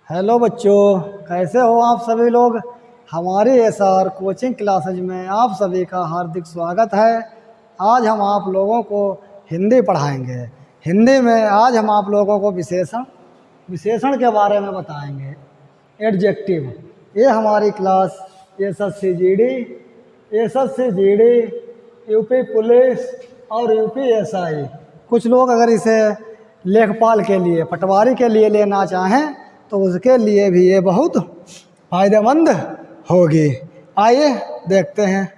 Hello बच्चों, कैसे हो आप सभी लोग। हमारी एसआर कोचिंग क्लासेज में आप सभी का हार्दिक स्वागत है। आज हम आप लोगों को हिंदी पढ़ाएंगे। हिंदी में आज हम आप लोगों को विशेषण के बारे में बताएंगे। एडजेक्टिव। ये हमारी class SSC GD, UP police और यूपी एसआई, कुछ लोग अगर इसे लेखपाल के लिए, पटवारी के लिए लेना चाहें तो उसके लिए भी ये बहुत फायदेमंद होगी। आइए देखते हैं।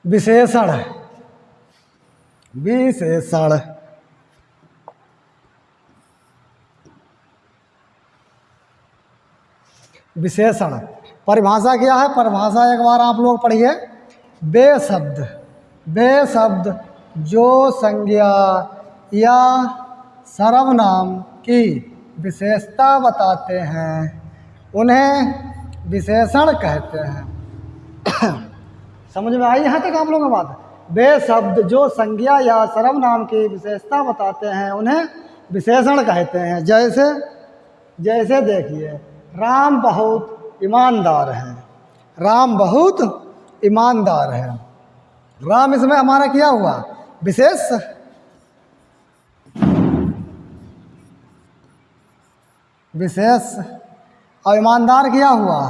विशेषण। विशेषण विशेषण परिभाषा क्या है? परिभाषा एक बार आप लोग पढ़िए। बेशब्द जो संज्ञा या सर्वनाम की विशेषता बताते हैं उन्हें विशेषण कहते हैं। समझ में आई यहाँ तक आप लोगों को बात? बेशब्द जो संज्ञा या सर्वनाम की विशेषता बताते हैं उन्हें विशेषण कहते हैं। जैसे देखिए, राम बहुत ईमानदार है। राम बहुत ईमानदार है। राम इसमें हमारा क्या हुआ? विशेष। और ईमानदार क्या हुआ?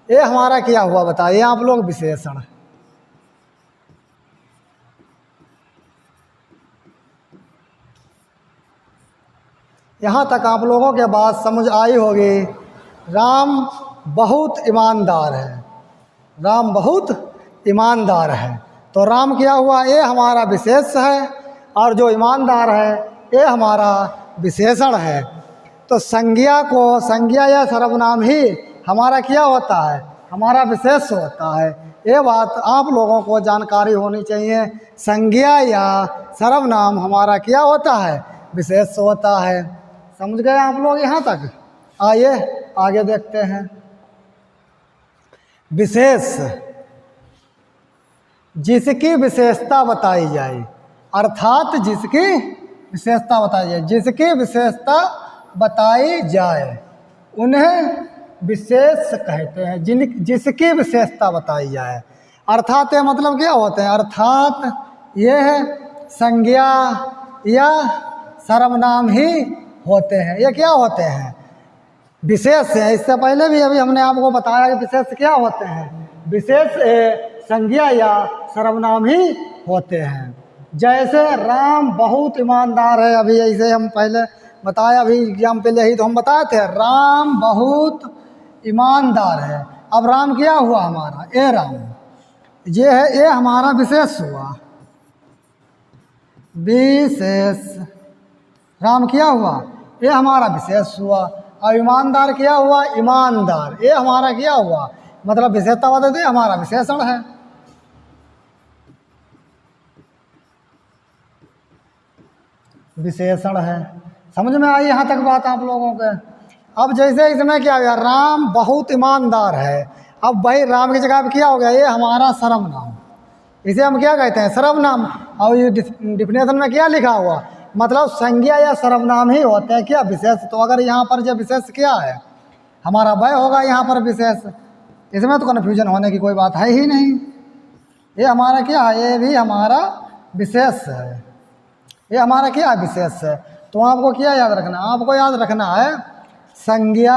ये हमारा क्या हुआ बताइए आप लोग? विशेषण। यहाँ तक आप लोगों के बात समझ आई होगी। राम बहुत ईमानदार है। राम बहुत ईमानदार है तो राम क्या हुआ? ये हमारा विशेष है, और जो ईमानदार है ये हमारा विशेषण है। तो संज्ञा या सर्वनाम ही हमारा क्या होता है? हमारा विशेष होता है। ये बात आप लोगों को जानकारी होनी चाहिए। संज्ञा या सर्वनाम हमारा क्या होता है? विशेष होता है। समझ गए आप लोग यहाँ तक? आइए आगे देखते हैं। विशेष जिसकी विशेषता बताई जाए, अर्थात जिसकी विशेषता बताई जाए, जिसकी विशेषता बताई जाए उन्हें विशेष कहते हैं। जिसकी विशेषता बताई जाए, अर्थात ये मतलब क्या होते हैं? अर्थात यह संज्ञा या सर्वनाम ही होते हैं। ये क्या होते हैं? विशेष है। इससे पहले भी अभी हमने आपको बताया कि विशेष क्या होते हैं। विशेष संज्ञा या सर्वनाम ही होते हैं। जैसे राम बहुत ईमानदार है, अभी ऐसे हम पहले बताया, अभी एग्जाम पे यही तो हम बताए थे, राम बहुत ईमानदार है। अब राम क्या हुआ हमारा? ये राम ये है, ये हमारा विशेष हुआ। विशेष। राम क्या हुआ? ये हमारा विशेष हुआ। और ईमानदार क्या हुआ? ईमानदार। ये हमारा क्या हुआ? मतलब विशेषता बताते हैं, हमारा विशेषण है। विशेषण है। समझ में आई यहाँ तक बात आप लोगों के? अब जैसे इसमें क्या हो गया? राम बहुत ईमानदार है। अब भाई राम की जगह पे क्या हो गया? ये हमारा सर्वनाम। इसे हम क्या कहते हैं? सर्वनाम। और ये डिफिनेशन में क्या लिखा हुआ? मतलब संज्ञा या सर्वनाम ही होते हैं क्या? विशेष। तो अगर यहाँ पर जो विशेष क्या है? हमारा वह होगा यहाँ पर विशेष। इसमें तो कन्फ्यूजन होने की कोई बात है ही नहीं। ये हमारा क्या है? ये भी हमारा विशेष है। ये हमारा क्या है? विशेष है। तो आपको क्या याद रखना? आपको याद रखना है संज्ञा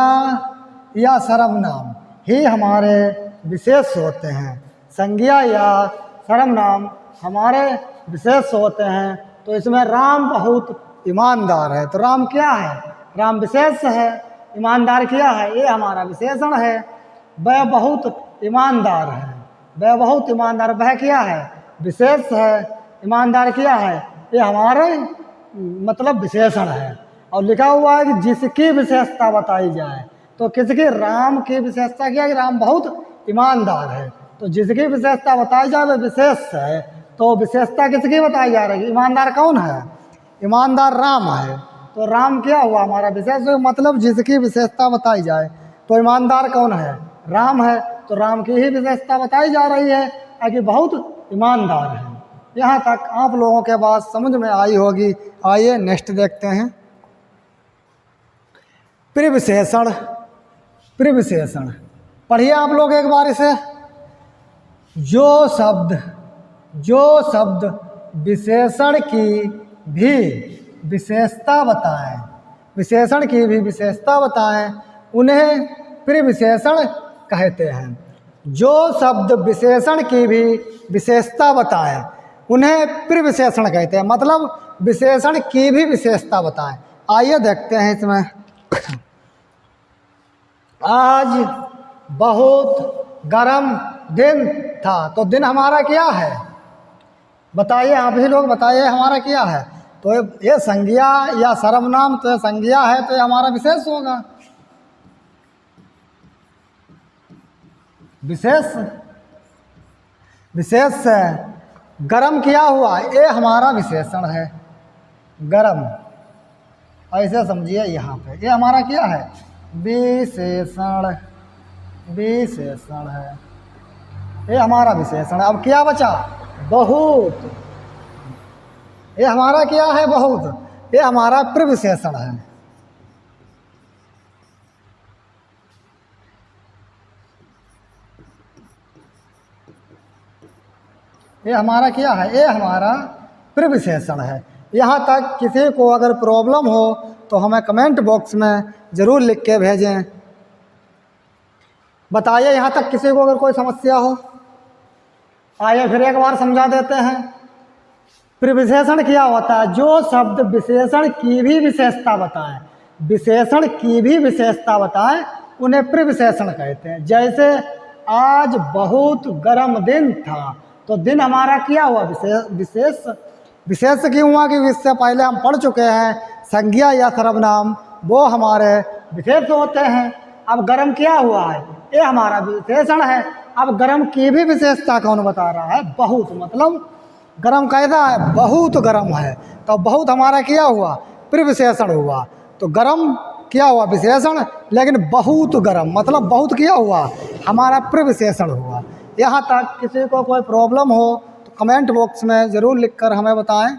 या सर्वनाम ही हमारे विशेष होते हैं। संज्ञा या सर्वनाम हमारे विशेष होते हैं। तो इसमें राम बहुत ईमानदार है, तो राम क्या है? राम विशेष है। ईमानदार क्या है? ये हमारा विशेषण है। वह बहुत ईमानदार है। वह बहुत ईमानदार, वह क्या है? विशेष है। ईमानदार क्या है? ये हमारे मतलब विशेषण है। और लिखा हुआ है कि जिसकी विशेषता बताई जाए, तो किसकी? राम की विशेषता क्या है? कि राम बहुत ईमानदार है। तो जिसकी विशेषता बताई जाए वह विशेष है। तो विशेषता किसकी बताई जा रही है? ईमानदार कौन है? ईमानदार राम है। तो राम क्या हुआ? हमारा विशेष। मतलब जिसकी विशेषता बताई जाए, तो ईमानदार कौन है? राम है। तो राम की ही विशेषता बताई जा रही है कि बहुत ईमानदार है। यहाँ तक आप लोगों के बात समझ में आई होगी। आइए नेक्स्ट देखते हैं। प्रविशेषण। प्रविशेषण पढ़िए आप लोग एक बार इसे। जो शब्द विशेषण की भी विशेषता बताएं, विशेषण की भी विशेषता बताएं, उन्हें प्रविशेषण कहते हैं। जो शब्द विशेषण की भी विशेषता बताएं, उन्हें प्रविशेषण कहते हैं। मतलब विशेषण की भी विशेषता बताएं। आइए देखते हैं इसमें। आज बहुत गर्म दिन था, तो दिन हमारा क्या है? बताइए, आप ही लोग बताइए हमारा क्या है? तो ये संज्ञा या सर्वनाम, तो ये संज्ञा है, तो ये हमारा विशेष होगा। विशेष विशेष गरम क्या हुआ? ये हमारा विशेषण है, गरम। ऐसे समझिए, यहाँ पे ये हमारा क्या है? विशेषण। विशेषण है, ये हमारा विशेषण है। अब क्या बचा? बहुत। ये हमारा क्या है? बहुत। ये हमारा प्रविशेषण है। ये हमारा क्या है? ये हमारा प्रविशेषण है। यहाँ तक किसी को अगर प्रॉब्लम हो तो हमें कमेंट बॉक्स में ज़रूर लिख के भेजें। बताइए यहाँ तक किसी को अगर कोई समस्या हो। आइए फिर एक बार समझा देते हैं। प्रविशेषण क्या होता है? जो शब्द विशेषण की भी विशेषता बताएं, विशेषण की भी विशेषता बताएं, उन्हें प्रविशेषण कहते हैं। जैसे आज बहुत गर्म दिन था, तो दिन हमारा क्या हुआ? विशेष। विशेष क्यों हुआ? क्योंकि इससे पहले हम पढ़ चुके हैं संज्ञा या सर्वनाम वो हमारे विशेष होते हैं। अब गर्म क्या हुआ है? ये हमारा विशेषण है। अब गर्म की भी विशेषता कौन बता रहा है? बहुत। मतलब गर्म कैसा है? बहुत गर्म है। तो बहुत हमारा क्या हुआ? प्रविशेषण हुआ। तो गर्म क्या हुआ? विशेषण। लेकिन बहुत गर्म मतलब बहुत क्या हुआ? हमारा प्रविशेषण हुआ। यहाँ तक किसी को कोई प्रॉब्लम हो तो कमेंट बॉक्स में ज़रूर लिखकर हमें बताएं।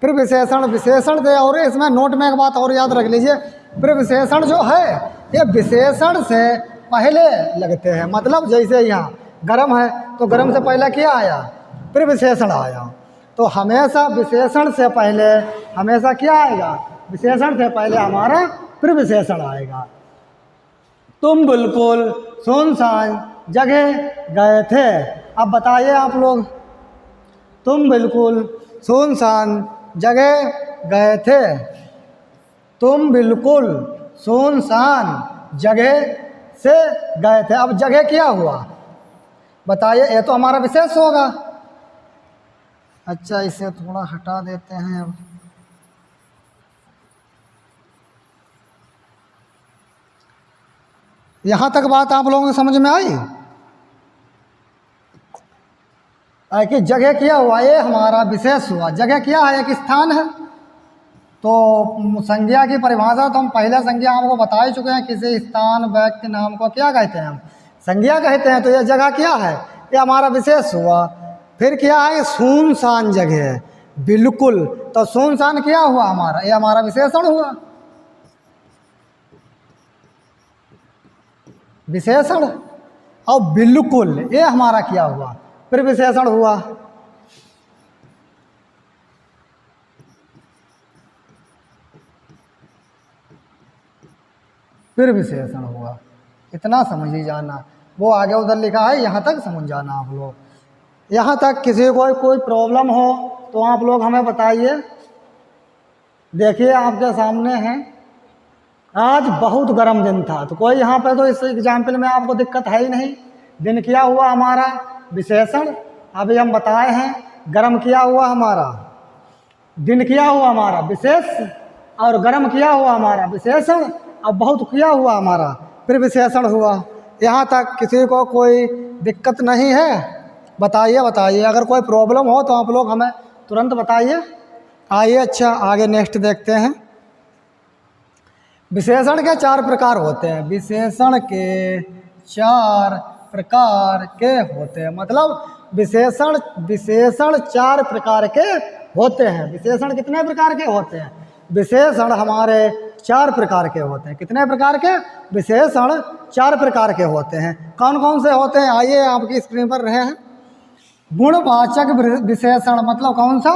प्रविशेषण विशेषण से, और इसमें नोट में एक बात और याद रख लीजिए, प्रविशेषण जो है ये विशेषण से पहले लगते हैं। मतलब जैसे यहाँ गर्म है, तो गर्म से पहले क्या आया? प्रविशेषण आया। तो हमेशा विशेषण से पहले हमेशा क्या आएगा? विशेषण से पहले हमारा प्रविशेषण आएगा। तुम बिल्कुल सुनसान जगह गए थे। अब बताइए आप लोग, तुम बिल्कुल सुनसान जगह गए थे। तुम बिल्कुल सुनसान जगह से गए थे। अब जगह क्या हुआ? बताइए, ये तो हमारा विशेष होगा। अच्छा, इसे थोड़ा हटा देते हैं। अब यहाँ तक बात आप लोगों को समझ में आई कि जगह क्या हुआ? ये हमारा विशेष हुआ। जगह क्या है? एक स्थान है। तो संज्ञा की परिभाषा तो हम पहले संज्ञा आपको बता ही चुके हैं। किसी स्थान व्यक्ति नाम को क्या कहते हैं? हम संज्ञा कहते हैं। तो ये जगह क्या है? ये हमारा विशेष हुआ। फिर क्या है? सुनसान जगह है, बिल्कुल। तो सुनसान क्या हुआ हमारा? ये हमारा विशेषण हुआ। विशेषण। और बिल्कुल ये हमारा क्या हुआ? प्रविशेषण हुआ। प्रविशेषण हुआ। इतना समझ ही जाना। वो आगे उधर लिखा है, यहाँ तक समझ जाना आप लोग। यहाँ तक किसी को कोई प्रॉब्लम हो तो आप लोग हमें बताइए। देखिए आपके सामने है, आज बहुत गर्म दिन था। तो कोई यहाँ पे तो इस एग्जाम्पल में आपको दिक्कत है ही नहीं। दिन क्या हुआ हमारा? विशेषण। अभी हम बताए हैं। गर्म क्या हुआ हमारा? दिन क्या हुआ हमारा? विशेष। और गर्म क्या हुआ हमारा? विशेषण। अब बहुत क्या हुआ हमारा? प्रविशेषण हुआ। यहाँ तक किसी को कोई दिक्कत नहीं है? बताइए बताइए। अगर कोई प्रॉब्लम हो तो आप लोग हमें तुरंत बताइए। आइए, अच्छा आगे नेक्स्ट देखते हैं। विशेषण के 4 प्रकार होते हैं। विशेषण के 4 प्रकार के होते हैं। मतलब विशेषण विशेषण 4 प्रकार के होते हैं। विशेषण कितने प्रकार के होते हैं? विशेषण हमारे 4 प्रकार के होते हैं। कितने प्रकार के? विशेषण 4 प्रकार के होते हैं। कौन कौन से होते हैं? आइए आपकी स्क्रीन पर रहे हैं। गुणवाचक विशेषण मतलब कौन सा?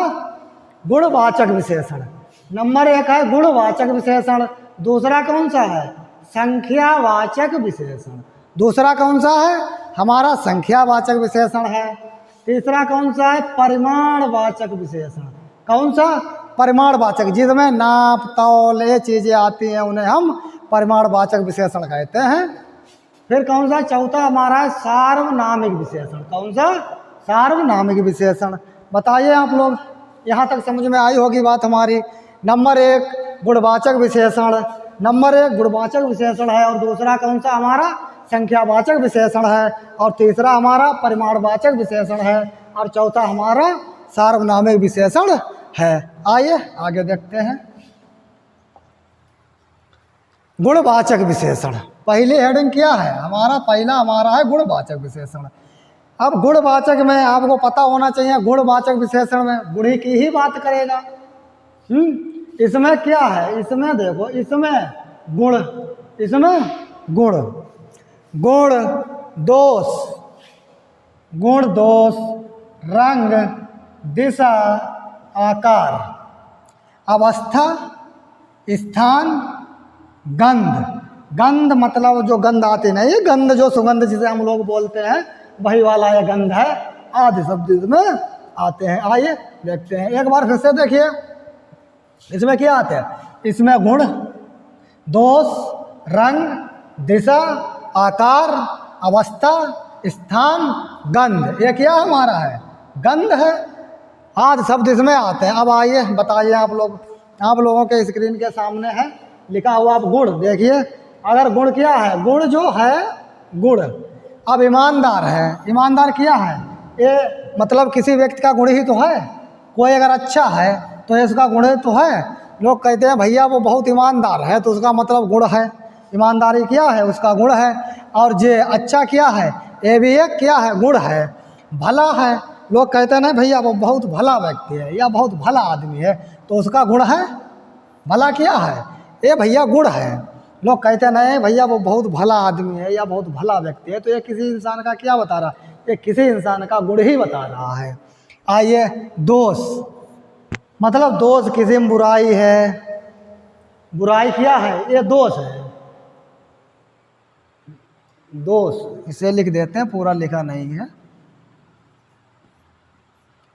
गुणवाचक विशेषण। नंबर 1 है गुणवाचक विशेषण। दूसरा कौन सा है? संख्यावाचक विशेषण। दूसरा कौन सा है? हमारा संख्यावाचक विशेषण है। तीसरा कौन सा है? परिमाणवाचक विशेषण। कौन सा? परिमाणवाचक, जिसमें नाप तौल ये चीज़ें आती हैं उन्हें हम परिमाणवाचक विशेषण कहते हैं। फिर कौन सा? चौथा हमारा है सार्वनामिक विशेषण। कौन सा? सार्वनामिक विशेषण। बताइए आप लोग, यहाँ तक समझ में आई होगी बात हमारी। नंबर 1 गुणवाचक विशेषण, नंबर 1 गुणवाचक विशेषण है, और दूसरा कौन सा हमारा? संख्यावाचक विशेषण है, और तीसरा हमारा परिमाणवाचक विशेषण है, और चौथा हमारा सार्वनामिक विशेषण है। आइए आगे देखते हैं। गुणवाचक विशेषण, पहली हेडिंग क्या है हमारा? पहला हमारा है गुणवाचक विशेषण। अब गुणवाचक में आपको पता होना चाहिए, गुणवाचक विशेषण में गुण की ही बात करेगा। इसमें क्या है? इसमें देखो, इसमें गुण, इसमें गुण, गुण दोष, गुण दोष, रंग, दिशा, आकार, अवस्था, स्थान, गंध। गंध मतलब जो गंध आते नहीं, गंध जो सुगंध जिसे हम लोग बोलते हैं वही वाला ये गंध है। आदि शब्द इसमें आते हैं। आइए देखते हैं एक बार फिर से। देखिए इसमें क्या आते हैं? इसमें गुण, दोष, रंग, दिशा, आकार, अवस्था, स्थान, गंध। ये क्या हमारा है? गंध है। आदि शब्द इसमें आते हैं। अब आइए बताइए आप लोग, आप लोगों के स्क्रीन के सामने है लिखा हुआ। आप गुण देखिए, अगर गुण क्या है? गुण जो है गुण, अब ईमानदार है। ईमानदार क्या है? ये मतलब किसी व्यक्ति का गुण ही तो है। कोई अगर अच्छा है तो इसका गुण तो है। लोग कहते हैं भैया वो बहुत ईमानदार है, तो उसका मतलब गुण है। ईमानदारी क्या है? उसका गुण है। और जे अच्छा क्या है? ये भी एक क्या है? गुण है। भला है, लोग कहते हैं ना भैया वो बहुत भला व्यक्ति है या बहुत भला आदमी है, तो उसका गुण है। भला क्या है? ये भैया गुण है। लोग कहते नहीं भैया वो बहुत भला आदमी है या बहुत भला व्यक्ति है, तो ये किसी इंसान का क्या बता रहा? ये किसी इंसान का गुण ही बता रहा है। आइए दोष, मतलब दोष किसी में बुराई है। बुराई क्या है? ये दोष है। दोष इसे लिख देते हैं, पूरा लिखा नहीं है।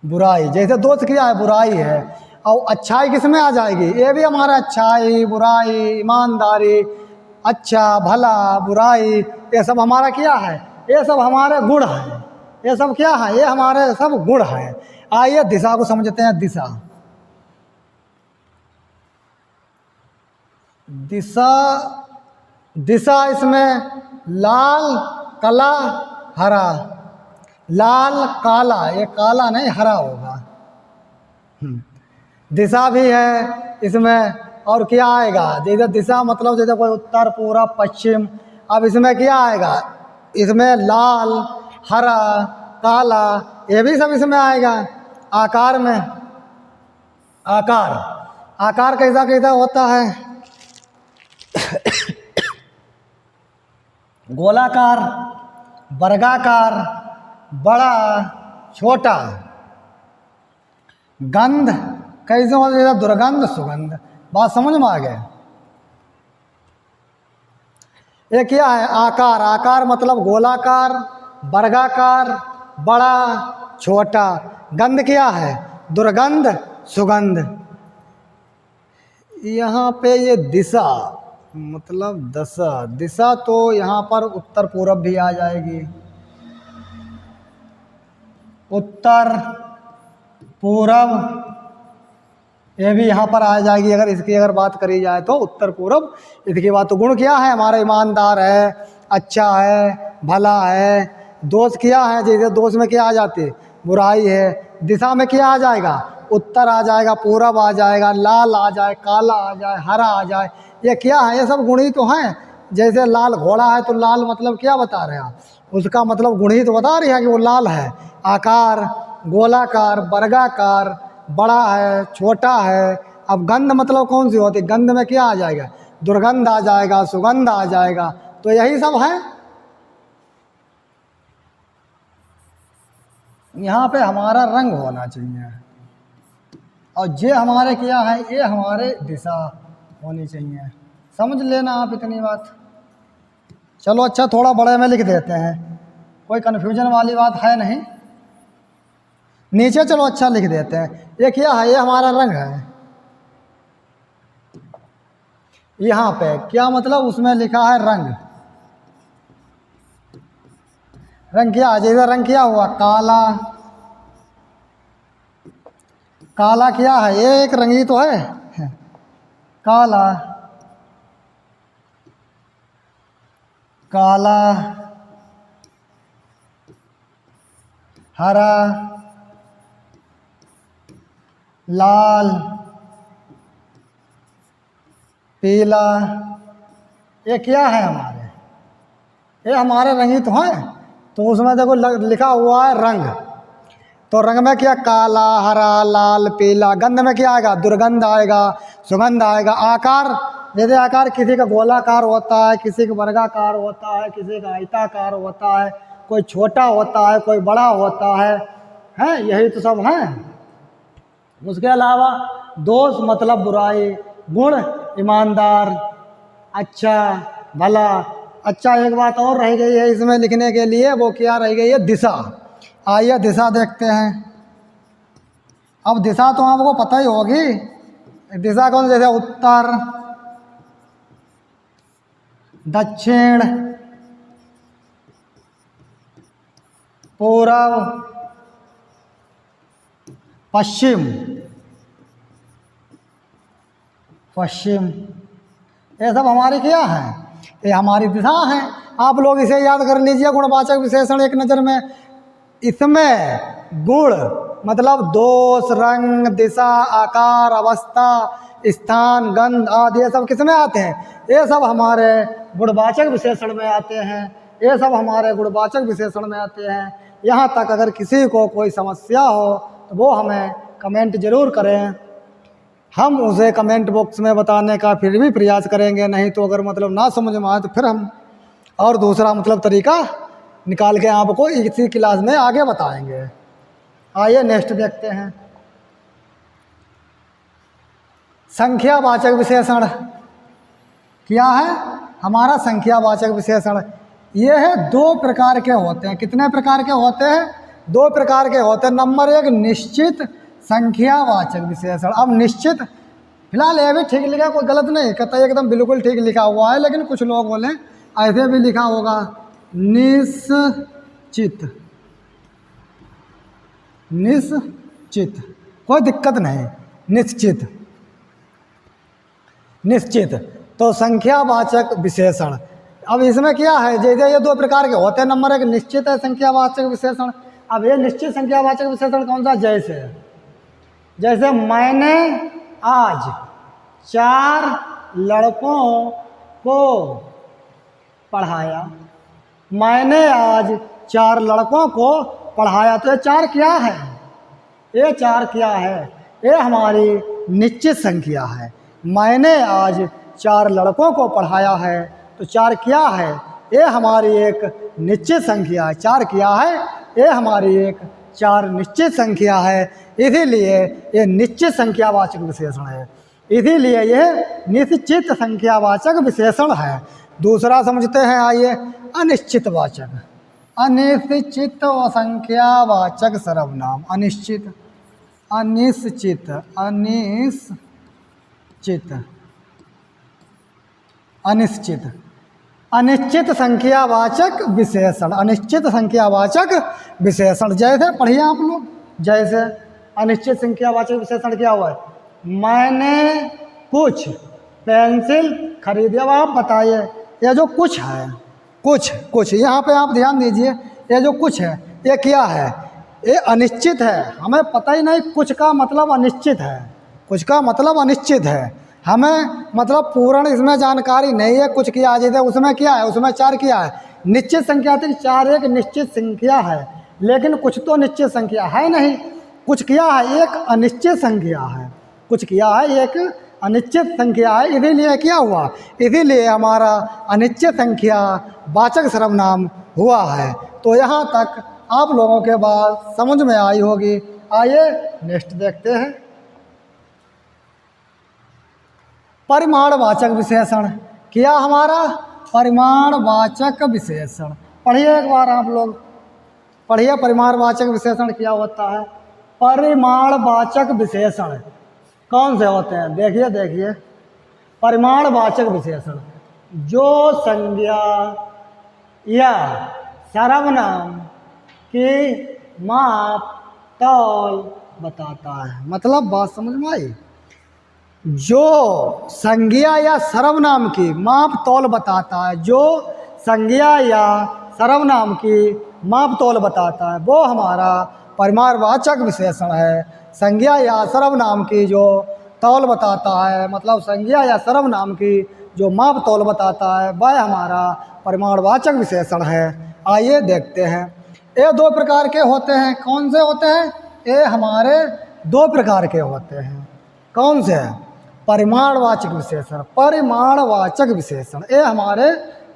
बुराई, जैसे दोष क्या है? बुराई है। और अच्छाई किस में आ जाएगी? ये भी हमारा अच्छाई, बुराई, ईमानदारी, अच्छा, भला, बुराई, ये सब हमारा क्या है? ये सब हमारे गुण है। ये सब क्या है? ये हमारे सब गुण है। आइए दिशा को समझते हैं। दिशा, दिशा, दिशा इसमें लाल, काला, हरा। लाल, काला, ये काला नहीं हरा होगा। दिशा भी है इसमें। और क्या आएगा? जैसे दिशा मतलब जैसे कोई उत्तर, पूरब, पश्चिम। अब इसमें क्या आएगा? इसमें लाल, हरा, काला, ये भी सब इसमें आएगा। आकार में, आकार, आकार कैसा कैसा होता है? गोलाकार, वर्गाकार, बड़ा, छोटा। गंध कैसे होता है? दुर्गंध, सुगंध। बात समझ में आ गए? ये क्या है? आकार, आकार मतलब गोलाकार, वर्गाकार, बड़ा, छोटा। गंध क्या है? दुर्गंध, सुगंध। यहाँ पे ये दिशा मतलब दशा, दिशा तो यहाँ पर उत्तर पूरब भी आ जाएगी। उत्तर पूरब ये भी यहाँ पर आ जाएगी। अगर इसकी अगर बात करी जाए तो उत्तर पूरब। इसकी बात तो गुण क्या है? हमारा ईमानदार है, अच्छा है, भला है। दोष क्या है? जैसे दोष में क्या आ जाती है? बुराई है। दिशा में क्या आ जाएगा? उत्तर आ जाएगा, पूरब आ जाएगा, लाल आ जाए, काला आ जाए, हरा आ जाए। ये क्या है? ये सब गुण ही तो हैं। जैसे लाल घोड़ा है तो लाल मतलब क्या बता रहे हैं आप? उसका मतलब गुण ही तो बता रही है कि वो लाल है। आकार, गोलाकार, वर्गाकार, बड़ा है, छोटा है। अब गंध मतलब कौन सी होती है? गंध में क्या आ जाएगा? दुर्गंध आ जाएगा, सुगंध आ जाएगा। तो यही सब है। यहाँ पे हमारा रंग होना चाहिए, और ये हमारे क्या है? ये हमारे दिशा होनी चाहिए। समझ लेना आप इतनी बात। चलो अच्छा, थोड़ा बड़े में लिख देते हैं, कोई कन्फ्यूजन वाली बात है नहीं। नीचे चलो अच्छा लिख देते हैं। ये क्या है? ये हमारा रंग है। यहाँ पे क्या मतलब? उसमें लिखा है रंग। रंग क्या है? जैसे रंग क्या हुआ? काला। काला क्या है? ये एक रंग ही तो है, काला। काला, हरा, लाल, पीला। ये क्या है? हमारे ये हमारे रंग ही तो हैं। तो उसमें देखो लिखा हुआ है रंग। तो रंग में क्या? काला, हरा, लाल, पीला। गंध में क्या आएगा? दुर्गंध आएगा, सुगंध आएगा। आकार, जैसे आकार किसी का गोलाकार होता है, किसी का वर्गाकार होता है, किसी का आयताकार होता है, कोई छोटा होता है, कोई बड़ा होता है, हैं? यही तो सब हैं। उसके अलावा दोष मतलब बुराई, गुण ईमानदार, अच्छा, भला। अच्छा, एक बात और रह गई है इसमें लिखने के लिए, वो क्या रह गई है? दिशा। आइए दिशा देखते हैं। अब दिशा तो आपको पता ही होगी। दिशा कौन? जैसे उत्तर, दक्षिण, पूर्व, पश्चिम। पश्चिम, ये सब हमारी क्या है? ये हमारी दिशा है। आप लोग इसे याद कर लीजिए। गुणवाचक विशेषण एक नज़र में, इसमें गुण मतलब दोष, रंग, दिशा, आकार, अवस्था, स्थान, गंध आदि, ये सब किसमें आते हैं? ये सब हमारे गुणवाचक विशेषण में आते हैं। ये सब हमारे गुणवाचक विशेषण में आते हैं। यहाँ तक अगर किसी को कोई समस्या हो तो वो हमें कमेंट जरूर करें। हम उसे कमेंट बॉक्स में बताने का फिर भी प्रयास करेंगे। नहीं तो अगर मतलब ना समझ में आए तो फिर हम और दूसरा मतलब तरीका निकाल के आपको इसी क्लास में आगे बताएंगे। आइए नेक्स्ट देखते हैं। संख्यावाचक विशेषण क्या है? हमारा संख्यावाचक विशेषण ये है, दो प्रकार के होते हैं। कितने प्रकार के होते हैं? दो प्रकार के होते हैं। नंबर एक, निश्चित संख्यावाचक विशेषण। अब निश्चित, फिलहाल ये भी ठीक लिखा, कोई गलत नहीं कहता, एकदम बिल्कुल ठीक लिखा हुआ है। लेकिन कुछ लोग बोले ऐसे भी लिखा होगा, निश्चित। निश्चित, कोई दिक्कत नहीं, निश्चित। निश्चित तो संख्यावाचक विशेषण। अब इसमें क्या है? जैसे ये दो प्रकार के होते हैं। नंबर एक, निश्चित है संख्यावाचक विशेषण। अब ये निश्चित संख्यावाचक विशेषण कौन सा? जैसे मैंने आज 4 लड़कों को पढ़ाया। मैंने आज 4 लड़कों को पढ़ाया। तो ये 4 क्या है? ये 4 क्या है? ये हमारी निश्चित संख्या है। मैंने आज 4 लड़कों को पढ़ाया है। तो 4 क्या है? ये हमारी एक निश्चित संख्या है। 4 क्या है? ये हमारी एक 4 निश्चित संख्या है। इसीलिए ये निश्चित संख्यावाचक विशेषण है। इसीलिए यह निश्चित संख्यावाचक विशेषण है। दूसरा समझते हैं, आइए, अनिश्चितवाचक। अनिश्चित संख्यावाचक सर्वनाम। अनिश्चित, अनिश्चित, अनिश्चित, अनिश्चित, अनिश्चित संख्यावाचक विशेषण। अनिश्चित संख्यावाचक विशेषण जैसे पढ़िए आप लोग। जैसे अनिश्चित संख्यावाचक विशेषण क्या हुआ है? मैंने कुछ पेंसिल खरीदी। अब आप बताइए, ये जो कुछ है, कुछ यहाँ पे आप ध्यान दीजिए, ये जो कुछ है ये क्या है? ये अनिश्चित है। हमें पता ही नहीं, कुछ का मतलब अनिश्चित है। कुछ का मतलब अनिश्चित है। हमें मतलब पूर्ण इसमें जानकारी नहीं है। कुछ किया जैसे उसमें क्या है? उसमें 4 क्या है? निश्चित संख्या थी, 4 एक निश्चित संख्या है, लेकिन कुछ तो निश्चित संख्या है नहीं, कुछ किया है एक अनिश्चित संख्या है, कुछ किया है एक अनिश्चित संख्या है, इसीलिए क्या हुआ, इसीलिए हमारा अनिश्चित संख्या वाचक सर्वनाम हुआ है। तो यहाँ तक आप लोगों के बात समझ में आई होगी। आइए नेक्स्ट देखते हैं। परिमाणवाचक विशेषण, क्या हमारा परिमाणवाचक विशेषण, पढ़िए एक बार आप लोग, पढ़िए परिमाणवाचक विशेषण क्या होता है। परिमाणवाचक विशेषण कौन से होते हैं, देखिए देखिए। परिमाणवाचक विशेषण जो संज्ञा या सर्वनाम की माप तौल बताता है। मतलब बात समझ में आई, जो संज्ञा या सर्वनाम की माप तौल बताता है, जो संज्ञा या सर्वनाम की माप तौल बताता है, वो हमारा परिमाणवाचक विशेषण है। संज्ञा या सर्वनाम की जो तौल बताता है, मतलब संज्ञा या सर्वनाम की जो माप तौल बताता है, वह हमारा परिमाणवाचक विशेषण है। आइए देखते हैं। ये 2 प्रकार के होते हैं। कौन से होते हैं? ये हमारे 2 प्रकार के होते हैं। कौन से? परिमाणवाचक विशेषण, परिमाणवाचक विशेषण, ये हमारे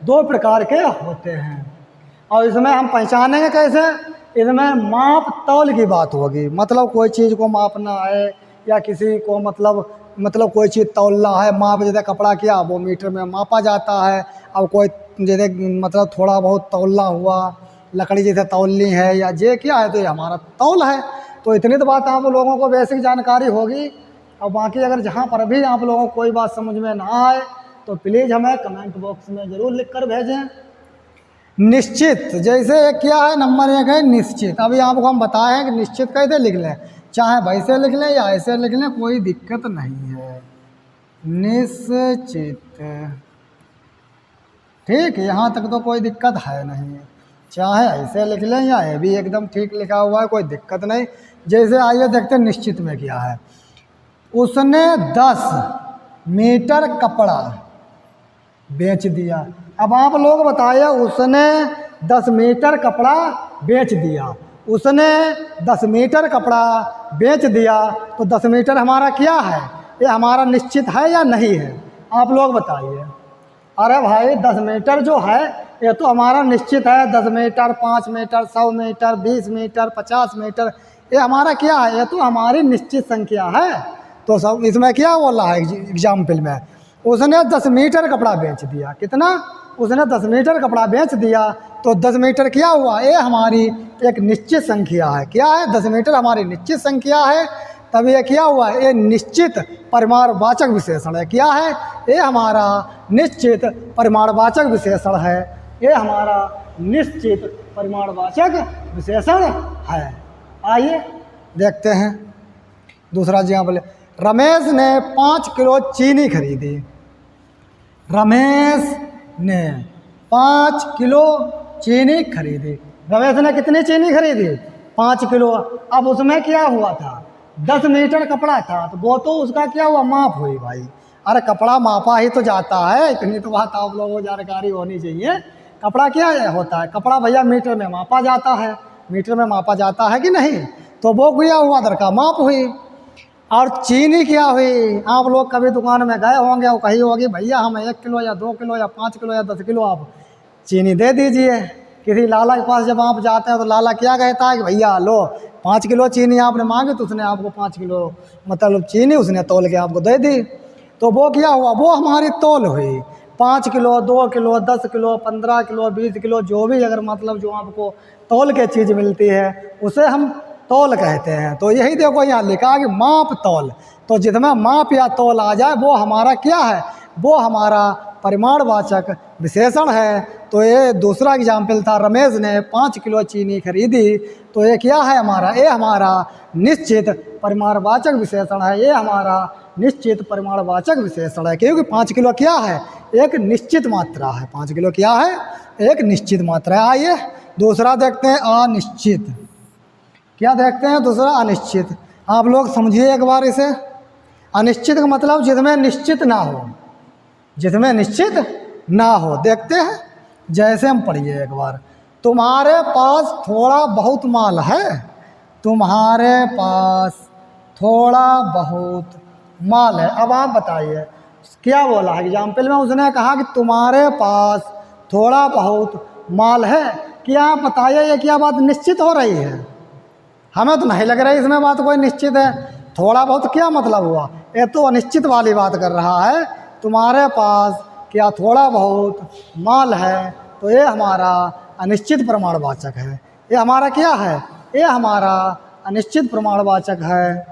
2 प्रकार के होते हैं। और इसमें हम पहचानेंगे कैसे? इसमें माप तौल की बात होगी, मतलब कोई चीज़ को मापना है या किसी को मतलब कोई चीज़ तौलना है, माप, जैसे कपड़ा किया वो मीटर में मापा जाता है। अब कोई जैसे मतलब थोड़ा बहुत तौलना हुआ, लकड़ी जैसे तौलनी है या जे क्या है, तो ये हमारा तौल है। तो इतनी तो बात आप लोगों को बेसिक जानकारी होगी। और बाकी अगर जहाँ पर भी आप लोगों को कोई बात समझ में ना आए तो प्लीज़ हमें कमेंट बॉक्स में ज़रूर लिख कर भेजें। निश्चित, जैसे एक क्या है, नंबर 1 है निश्चित। अभी आपको हम बताए हैं कि निश्चित कैसे लिख लें, चाहे वैसे लिख लें या ऐसे लिख लें, कोई दिक्कत नहीं है। निश्चित, ठीक, यहाँ तक तो कोई दिक्कत है नहीं, चाहे ऐसे लिख लें या ये भी एकदम ठीक लिखा हुआ है, कोई दिक्कत नहीं। जैसे आइए देखते हैं निश्चित में क्या है। उसने 10 मीटर कपड़ा बेच दिया। अब आप लोग बताइए, उसने 10 मीटर कपड़ा बेच दिया, उसने 10 मीटर कपड़ा बेच दिया, तो 10 मीटर हमारा क्या है, ये हमारा निश्चित है या नहीं है? आप लोग बताइए। अरे भाई 10 मीटर जो है ये तो हमारा निश्चित है। 10 metre, 5 metre, 100 metre, 20 metre, 50 metre, ये हमारा क्या है, ये तो हमारी निश्चित संख्या है। तो सब इसमें क्या बोला है एग्जाम्पल में, उसने 10 मीटर कपड़ा बेच दिया। कितना? उसने 10 मीटर कपड़ा बेच दिया, तो 10 मीटर क्या हुआ, ये हमारी एक निश्चित संख्या है। क्या है? 10 मीटर हमारी निश्चित संख्या है, तब ये क्या हुआ, ये निश्चित परिमाणवाचक विशेषण है। क्या है? ये हमारा निश्चित परिमाणवाचक विशेषण है, ये हमारा निश्चित परिमाणवाचक विशेषण है। आइए देखते हैं दूसरा एग्जाम्पल। रमेश ने 5 किलो चीनी खरीदी। रमेश ने 5 किलो चीनी खरीदी। रमेश ने कितनी चीनी खरीदी? 5 किलो। अब उसमें क्या हुआ था, 10 मीटर कपड़ा था, तो वो तो उसका क्या हुआ, माप हुई भाई। अरे कपड़ा मापा ही तो जाता है, इतनी तो बात आप लोगों को जानकारी होनी चाहिए। कपड़ा क्या होता है, कपड़ा भैया मीटर में मापा जाता है, मीटर में मापा जाता है कि नहीं? तो वो क्या हुआ, दर का माप हुई। और चीनी क्या हुई, आप लोग कभी दुकान में गए होंगे और कही होगी भैया हमें 1 किलो या 2 किलो या 5 किलो या 10 किलो आप चीनी दे दीजिए। किसी लाला के पास जब आप जाते हैं तो लाला क्या कहता है कि भैया लो 5 किलो चीनी आपने मांगी, तो उसने आपको 5 किलो मतलब चीनी उसने तौल के आपको दे दी। तो वो क्या हुआ, वो हमारी तौल हुई। 5 kilo, 2 kilo, 10 kilo, 15 kilo, 20 kilo, जो भी अगर मतलब जो आपको तौल के चीज़ मिलती है उसे हम तौल कहते हैं। तो यही देखो यहाँ लिखा कि माप तौल, तो जितना माप या तौल आ जाए वो हमारा क्या है, वो हमारा परिमाणवाचक विशेषण है। तो ये दूसरा एग्जाम्पल था, रमेश ने 5 किलो चीनी खरीदी, तो ये क्या है हमारा, ये हमारा निश्चित परिमाणवाचक विशेषण है, ये हमारा निश्चित परिमाणवाचक विशेषण है। क्योंकि 5 किलो क्या है, एक निश्चित मात्रा है। 5 किलो क्या है, एक निश्चित मात्रा है। आइए दूसरा देखते हैं, अनिश्चित। क्या देखते हैं दूसरा, अनिश्चित। आप लोग समझिए एक बार इसे। अनिश्चित का मतलब जिसमें निश्चित ना हो, जिसमें निश्चित ना हो। देखते हैं जैसे हम पढ़िए एक बार, तुम्हारे पास थोड़ा बहुत माल है, तुम्हारे पास थोड़ा बहुत माल है। अब आप बताइए क्या बोला एग्जाम्पल में, उसने कहा कि तुम्हारे पास थोड़ा बहुत माल है। क्या आप बताइए ये क्या बात निश्चित हो रही है? हमें तो नहीं लग रहा है इसमें बात कोई निश्चित है। थोड़ा बहुत क्या मतलब हुआ, ये तो अनिश्चित वाली बात कर रहा है। तुम्हारे पास क्या थोड़ा बहुत माल है, तो ये हमारा अनिश्चित प्रमाणवाचक है। ये हमारा क्या है? ये हमारा अनिश्चित प्रमाणवाचक है।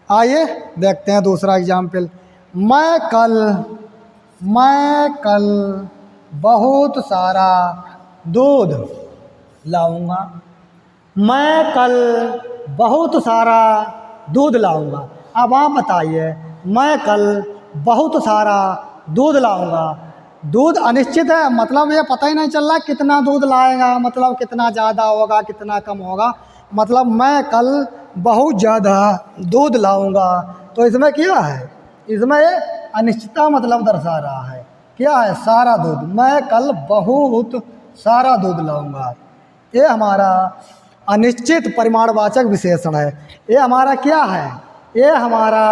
आइए देखते हैं दूसरा एग्जाम्पल। मैं कल बहुत सारा दूध लाऊंगा। मैं कल बहुत सारा दूध लाऊंगा। अब आप बताइए, मैं कल बहुत सारा दूध लाऊंगा। दूध अनिश्चित है, मतलब ये पता ही नहीं चल रहा कितना दूध लाएगा, मतलब कितना ज़्यादा होगा कितना कम होगा। मतलब मैं कल बहुत ज़्यादा दूध लाऊंगा, तो इसमें क्या है? इसमें ये अनिश्चितता मतलब दर्शा रहा है। क्या है? सारा दूध। मैं कल बहुत सारा दूध लाऊंगा, ये हमारा अनिश्चित परिमाणवाचक विशेषण है। ये हमारा क्या है? ये हमारा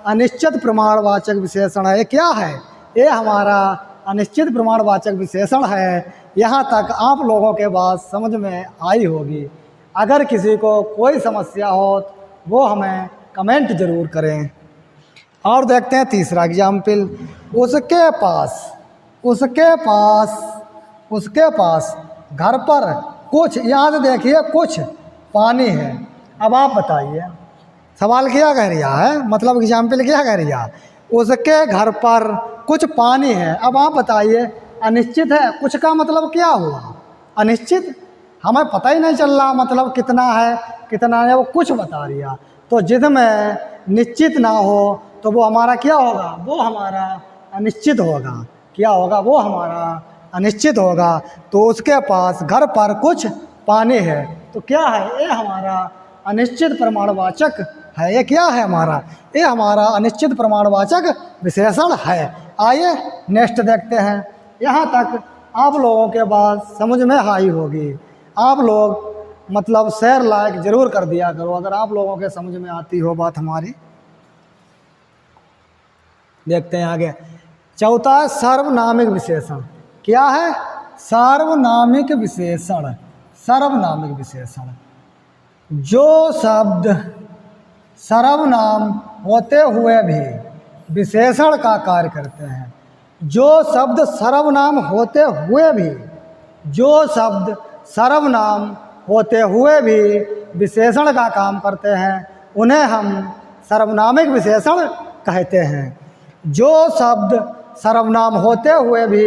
अनिश्चित प्रमाणवाचक विशेषण है। ये क्या है? ये हमारा अनिश्चित प्रमाणवाचक विशेषण है। यहाँ तक आप लोगों के बात समझ में आई होगी। अगर किसी को कोई समस्या हो वो हमें कमेंट ज़रूर करें। और देखते हैं तीसरा एग्जाम्पल। उसके पास घर पर कुछ, यहाँ से देखिए, कुछ पानी है। अब आप बताइए सवाल क्या कह रहा है, मतलब एग्जाम्पल क्या कह रहा है? उसके घर पर कुछ पानी है। अब आप बताइए अनिश्चित है, कुछ का मतलब क्या हुआ? अनिश्चित, हमें पता ही नहीं चल रहा मतलब कितना है कितना है, वो कुछ बता रहा। तो जिसमें निश्चित ना हो तो वो हमारा क्या होगा? वो हमारा अनिश्चित होगा। क्या होगा? वो हमारा अनिश्चित होगा। तो उसके पास घर पर कुछ पानी है, तो क्या है? ये हमारा अनिश्चित प्रमाणवाचक है। ये क्या है हमारा? ये हमारा अनिश्चित प्रमाणवाचक विशेषण है। आइए नेक्स्ट देखते हैं। यहाँ तक आप लोगों के बात समझ में आई होगी। आप लोग मतलब शेयर लाइक ज़रूर कर दिया करो अगर आप लोगों के समझ में आती हो बात हमारी। देखते हैं आगे। चौथा है सार्वनामिक विशेषण। क्या है? सार्वनामिक विशेषण। सार्वनामिक विशेषण, जो शब्द सर्वनाम होते हुए भी विशेषण का कार्य करते हैं। जो शब्द सर्वनाम होते हुए भी, जो शब्द सर्वनाम होते हुए भी विशेषण का काम करते हैं, उन्हें हम सर्वनामिक विशेषण कहते हैं। जो शब्द सर्वनाम होते हुए भी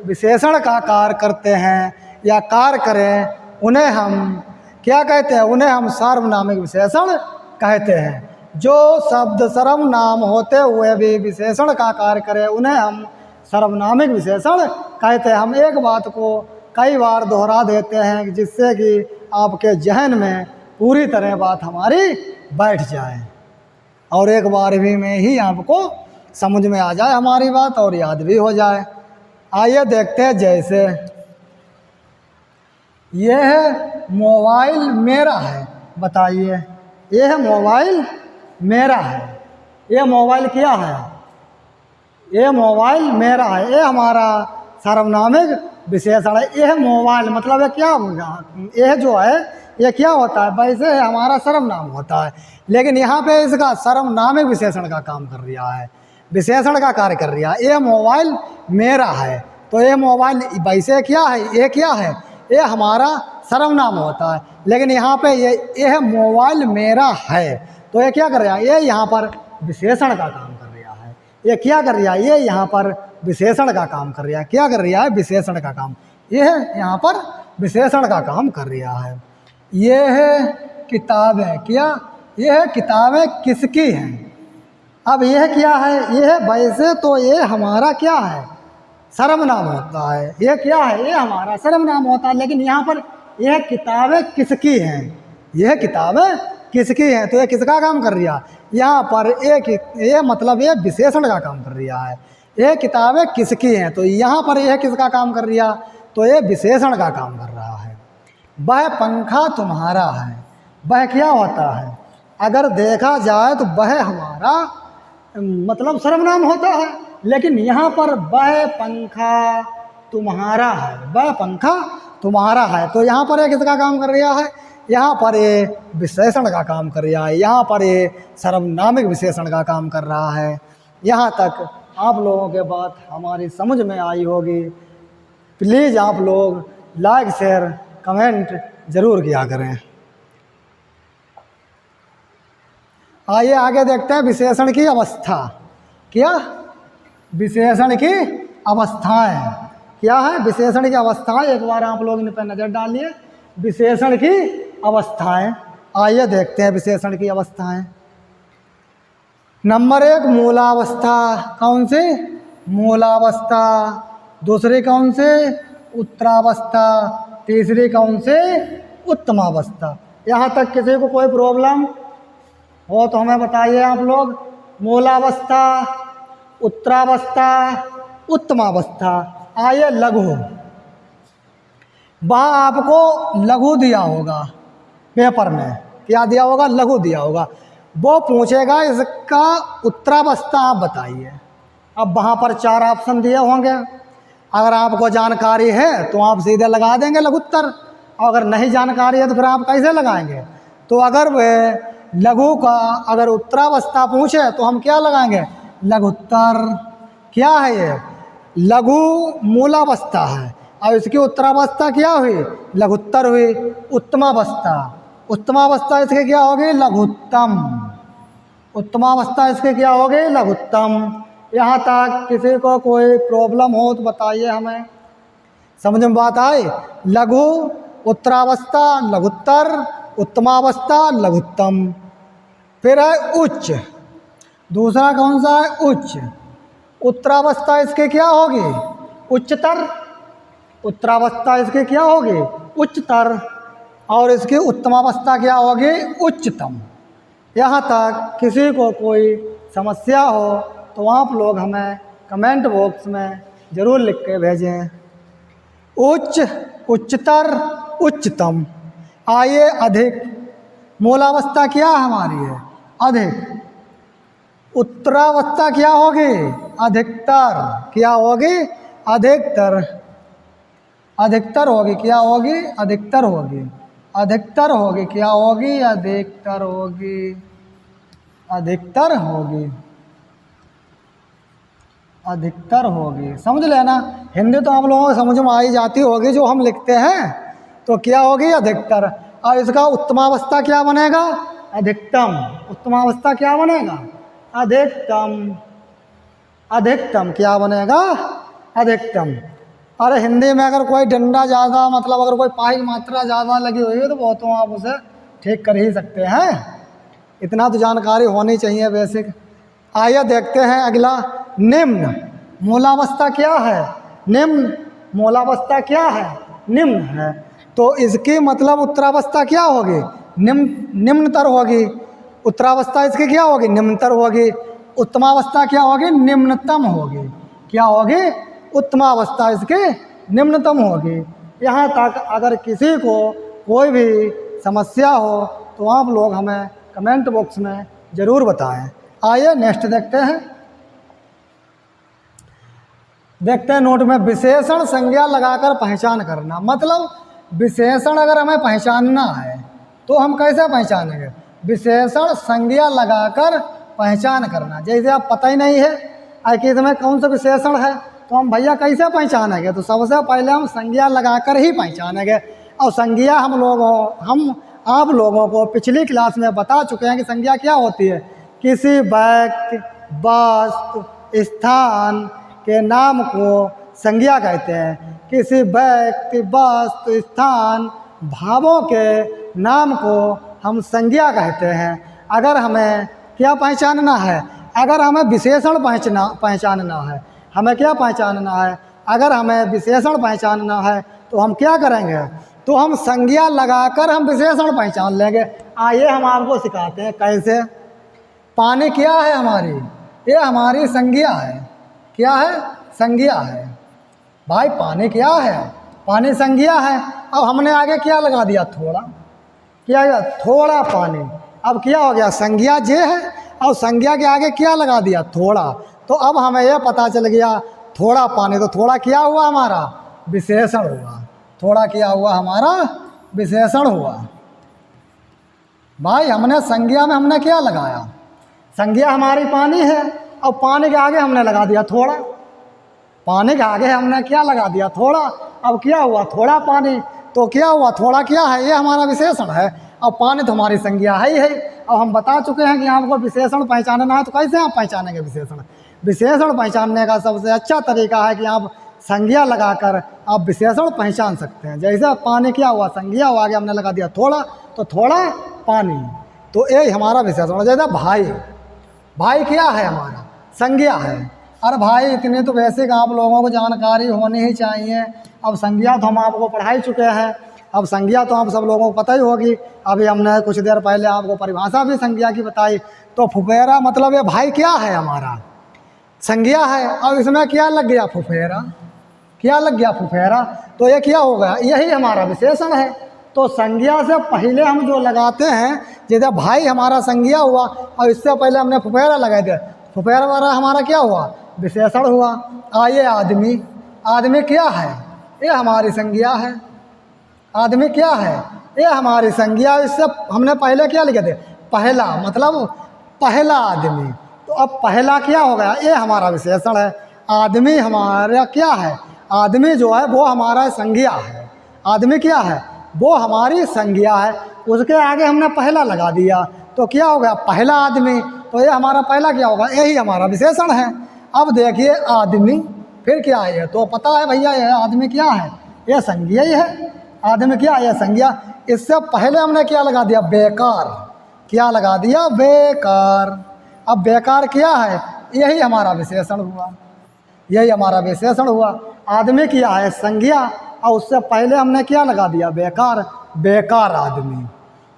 विशेषण का कार्य करते हैं या कार्य करें, उन्हें हम क्या कहते हैं? उन्हें हम सार्वनामिक विशेषण कहते हैं। जो शब्द सर्वनाम होते हुए भी विशेषण का कार्य करें, उन्हें हम सर्वनामिक विशेषण कहते हैं। हम एक बात को कई बार दोहरा देते हैं जिससे कि आपके जहन में पूरी तरह बात हमारी बैठ जाए और एक बार भी में ही आपको समझ में आ जाए हमारी बात और याद भी हो जाए। आइए देखते हैं। जैसे यह मोबाइल मेरा है। बताइए, यह मोबाइल मेरा है। ये मोबाइल क्या है? ये मोबाइल मेरा है। ये हमारा सर्वनामिक विशेषण है। यह मोबाइल मतलब ये क्या होगा? यह जो है ये क्या होता है? वैसे हमारा सर्वनाम होता है, लेकिन यहाँ पे इसका सर्वनामिक विशेषण का काम कर रहा है, विशेषण का कार्य कर रहा है। ये मोबाइल मेरा है, तो ये मोबाइल वैसे क्या है? ये क्या है? ये हमारा सर्वनाम होता है, लेकिन यहाँ पे यह मोबाइल मेरा है, तो ये क्या कर रहा है? ये यहाँ पर विशेषण का काम कर रहा है। ये क्या कर रहा है? ये यहाँ पर विशेषण का काम कर रहा है। क्या कर रहा है? विशेषण का काम। यह यहाँ पर विशेषण का काम कर रहा है। यह किताबें, क्या यह किताबें किसकी हैं? अब यह क्या है? यह वैसे तो ये हमारा क्या है? सर्वनाम होता है। यह क्या है? यह हमारा सर्वनाम होता है, लेकिन यहाँ पर यह किताबें किसकी हैं? यह किताबें किसकी हैं, तो यह किसका काम कर रहा है? यहाँ पर ये मतलब ये विशेषण का काम कर रहा है। यह किताबें किसकी हैं, तो यहाँ पर यह किसका काम कर रहा है? तो ये विशेषण का काम कर रहा है। वह पंखा तुम्हारा है, वह क्या होता है? अगर देखा जाए तो वह हमारा मतलब सर्वनाम होता है, लेकिन यहाँ पर वह पंखा तुम्हारा है, वह पंखा तुम्हारा है, तो यहाँ पर ये किसका काम कर रहा है? यहाँ पर ये विशेषण का काम कर रहा है, यहाँ पर ये सर्वनामिक विशेषण का काम कर रहा है। यहाँ तक आप लोगों के बात हमारी समझ में आई होगी। प्लीज़ आप लोग लाइक शेयर कमेंट ज़रूर किया करें। आइए आगे देखते हैं विशेषण की अवस्था। क्या? विशेषण की अवस्थाएं क्या है? विशेषण की अवस्थाएं एक बार आप लोग इन पर नज़र डालिए। विशेषण की अवस्थाएं, आइए देखते हैं विशेषण की अवस्थाएं। नंबर 1 मूलावस्था। कौन सी? मूलावस्था। दूसरी कौन से? उत्तरावस्था। तीसरी कौन से? उत्तमावस्था। यहाँ तक किसी को कोई प्रॉब्लम हो तो हमें बताइए आप लोग। मूलावस्था, उत्तरावस्था, उत्तमावस्था। आइए लघु। वहाँ आपको लघु दिया होगा पेपर में। क्या दिया होगा? लघु दिया होगा। वो पूछेगा इसका उत्तरावस्था आप बताइए। अब वहाँ पर 4 ऑप्शन दिए होंगे। अगर आपको जानकारी है तो आप सीधे लगा देंगे लघुत्तर, और अगर नहीं जानकारी है तो फिर आप कैसे लगाएंगे? तो अगर वे लघु का अगर उत्तरावस्था पूछे तो हम क्या लगाएंगे? लघुत्तर। क्या है ये? लघु मूलावस्था है, और इसकी उत्तरावस्था क्या हुई? लघुत्तर हुई। उत्तमावस्था, उत्तमावस्था इसके क्या होगी? लघुत्तम। उत्तमावस्था इसके क्या होगी? लघुत्तम। यहाँ तक किसी को कोई प्रॉब्लम हो तो बताइए हमें। समझ में बात आई? लघु, उत्तरावस्था, लघुत्तर, उत्तमावस्था, लघुत्तम। फिर है उच्च। दूसरा कौन सा है? उच्च। उत्तरावस्था इसके क्या होगी? उच्चतर। उत्तरावस्था इसके क्या होगी? उच्चतर। और इसकी उत्तमावस्था क्या होगी? उच्चतम। यहाँ तक किसी को कोई समस्या हो तो आप लोग हमें कमेंट बॉक्स में ज़रूर लिख के भेजें। उच्च, उच्चतर, उच्चतम। आइए अधिक। मूलावस्था क्या हमारी है? अधिक। उत्तरावस्था क्या होगी? अधिकतर। क्या होगी? अधिकतर। अधिकतर होगी। क्या होगी? अधिकतर होगी। अधिकतर होगी। क्या होगी? अधिकतर होगी। अधिकतर होगी। अधिकतर होगी। समझ लेना। हिंदी तो आप लोगों को समझ में आई जाती होगी जो हम लिखते हैं। तो क्या होगी? अधिकतर। और इसका उत्तमावस्था क्या बनेगा? अधिकतम। उत्तमावस्था क्या बनेगा? अधिकतम। अधिकतम क्या बनेगा? अधिकतम। अरे हिंदी में अगर कोई डंडा ज़्यादा मतलब अगर कोई पाई मात्रा ज़्यादा लगी हुई है तो वो तो आप उसे ठीक कर ही सकते हैं। इतना तो जानकारी होनी चाहिए बेसिक। आइए देखते हैं अगला। निम्न। मूलावस्था क्या है? निम्न। मूलावस्था क्या है? निम्न है। तो इसकी मतलब उत्तरावस्था क्या होगी? निम्नतर होगी। उत्तरावस्था इसकी क्या होगी? निम्नतर होगी। उत्तमावस्था क्या होगी? निम्नतम होगी। क्या होगी? उत्तमावस्था इसकी निम्नतम होगी। यहाँ तक अगर किसी को कोई भी समस्या हो तो आप लोग हमें कमेंट बॉक्स में ज़रूर बताएं। आइए नेक्स्ट देखते हैं। देखते हैं नोट में विशेषण संज्ञा लगाकर पहचान करना। मतलब विशेषण अगर हमें पहचानना है तो हम कैसे पहचानेंगे? विशेषण संज्ञा लगाकर पहचान करना। जैसे आप पता ही नहीं है कि इसमें कौन सा विशेषण है तो हम भैया कैसे पहचानेंगे? तो सबसे पहले हम संज्ञा लगाकर ही पहचानेंगे। और संज्ञा हम आप लोगों को पिछली क्लास में बता चुके हैं कि संज्ञा क्या होती है। किसी व्यक्ति, वस्तु, स्थान के नाम को संज्ञा कहते हैं। किसी व्यक्ति, वस्तु, स्थान, भावों के नाम को हम संज्ञा कहते हैं। अगर हमें क्या पहचानना है? अगर हमें विशेषण पहचानना है। हमें क्या पहचानना है? अगर हमें विशेषण पहचानना है तो हम क्या करेंगे? तो हम संज्ञा लगाकर हम विशेषण पहचान लेंगे। आइए हम आपको सिखाते हैं कैसे। पानी क्या है हमारी? ये हमारी संज्ञा है। क्या है? संज्ञा है। भाई पानी क्या है? पानी संज्ञा है। अब हमने आगे क्या लगा दिया, थोड़ा, क्या गया, थोड़ा पानी। अब क्या हो गया, संज्ञा जे है और संज्ञा के आगे क्या लगा दिया, थोड़ा। तो अब हमें यह पता चल गया थोड़ा पानी, तो थोड़ा क्या हुआ हमारा, विशेषण हुआ। थोड़ा क्या हुआ हमारा, विशेषण हुआ। भाई हमने संज्ञा में हमने क्या लगाया, संज्ञा हमारी पानी है और पानी के आगे हमने लगा दिया थोड़ा। पानी के आगे हमने क्या लगा दिया, थोड़ा। अब क्या हुआ, थोड़ा पानी। तो क्या हुआ, थोड़ा क्या है, ये हमारा विशेषण है और पानी तो हमारी संज्ञा है ही है। अब हम बता चुके हैं कि आपको विशेषण पहचानना है, तो कैसे आप पहचानेंगे विशेषण। विशेषण पहचानने का सबसे अच्छा तरीका है कि आप संज्ञा लगाकर आप विशेषण पहचान सकते हैं। जैसे पानी क्या हुआ, संज्ञा हुआ, आगे हमने लगा दिया थोड़ा, तो थोड़ा पानी, तो ये हमारा विशेषण। जैसे भाई, भाई क्या है हमारा, संज्ञा है। अरे भाई इतनी तो बेसिक आप लोगों को जानकारी होनी ही चाहिए। अब संज्ञा तो हम आपको पढ़ा ही चुके हैं, अब संज्ञा तो आप सब लोगों को पता ही होगी। अभी हमने कुछ देर पहले आपको परिभाषा भी संज्ञा की बताई। तो फुफेरा मतलब ये भाई क्या है हमारा, संज्ञा है। अब इसमें क्या लग गया, फुफेरा, क्या लग गया, फुफेरा। तो ये क्या हो गया, यही हमारा विशेषण है। तो संज्ञा से पहले हम जो लगाते हैं, जैसे भाई हमारा संज्ञा हुआ और इससे पहले हमने फुफेरा लगाए थे, फुफेरा वाला हमारा क्या हुआ, विशेषण हुआ। आइए आदमी, आदमी क्या है, ये हमारी संज्ञा है। आदमी क्या है, ये हमारी संज्ञा। इससे हमने पहले क्या लिखे थे, पहला, मतलब पहला आदमी। तो अब पहला क्या हो गया, ये हमारा विशेषण है। आदमी हमारा क्या है, आदमी जो है वो हमारा संज्ञा है। आदमी क्या है, वो हमारी संज्ञा है। उसके आगे हमने पहला लगा दिया तो क्या हो गया, पहला आदमी। तो ये हमारा पहला क्या होगा, यही हमारा विशेषण है। अब देखिए आदमी, फिर क्या है, तो पता है भैया ये आदमी क्या है, ये संज्ञा ही है। आदमी क्या है, ये संज्ञा। इससे पहले हमने क्या लगा दिया, बेकार, क्या लगा दिया, बेकार। अब बेकार क्या है, यही हमारा विशेषण हुआ, यही हमारा विशेषण हुआ। आदमी क्या है, संज्ञा, और उससे पहले हमने क्या लगा दिया, बेकार, बेकार आदमी।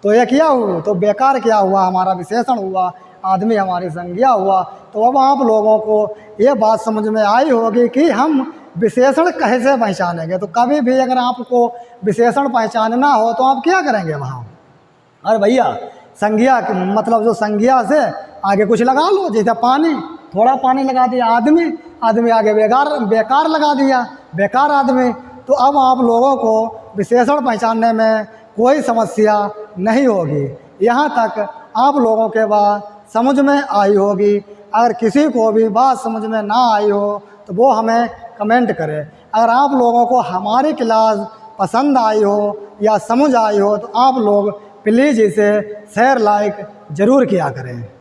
तो ये क्या हुआ, तो बेकार क्या हुआ, हमारा विशेषण हुआ, आदमी हमारी संज्ञा हुआ। तो अब आप लोगों को ये बात समझ में आई होगी कि हम विशेषण कैसे पहचानेंगे। तो कभी भी अगर आपको विशेषण पहचानना हो तो आप क्या करेंगे वहाँ, अरे भैया संज्ञा मतलब जो संज्ञा से आगे कुछ लगा लो। जैसे पानी, थोड़ा पानी लगा दिया, आदमी, आदमी आगे बेकार, बेकार लगा दिया, बेकार आदमी। तो अब आप लोगों को विशेषण पहचानने में कोई समस्या नहीं होगी। यहाँ तक आप लोगों के बात समझ में आई होगी। अगर किसी को भी बात समझ में ना आई हो तो वो हमें कमेंट करें। अगर आप लोगों को हमारी क्लास पसंद आई हो या समझ आई हो तो आप लोग प्लीज़ इसे शेयर लाइक ज़रूर किया करें।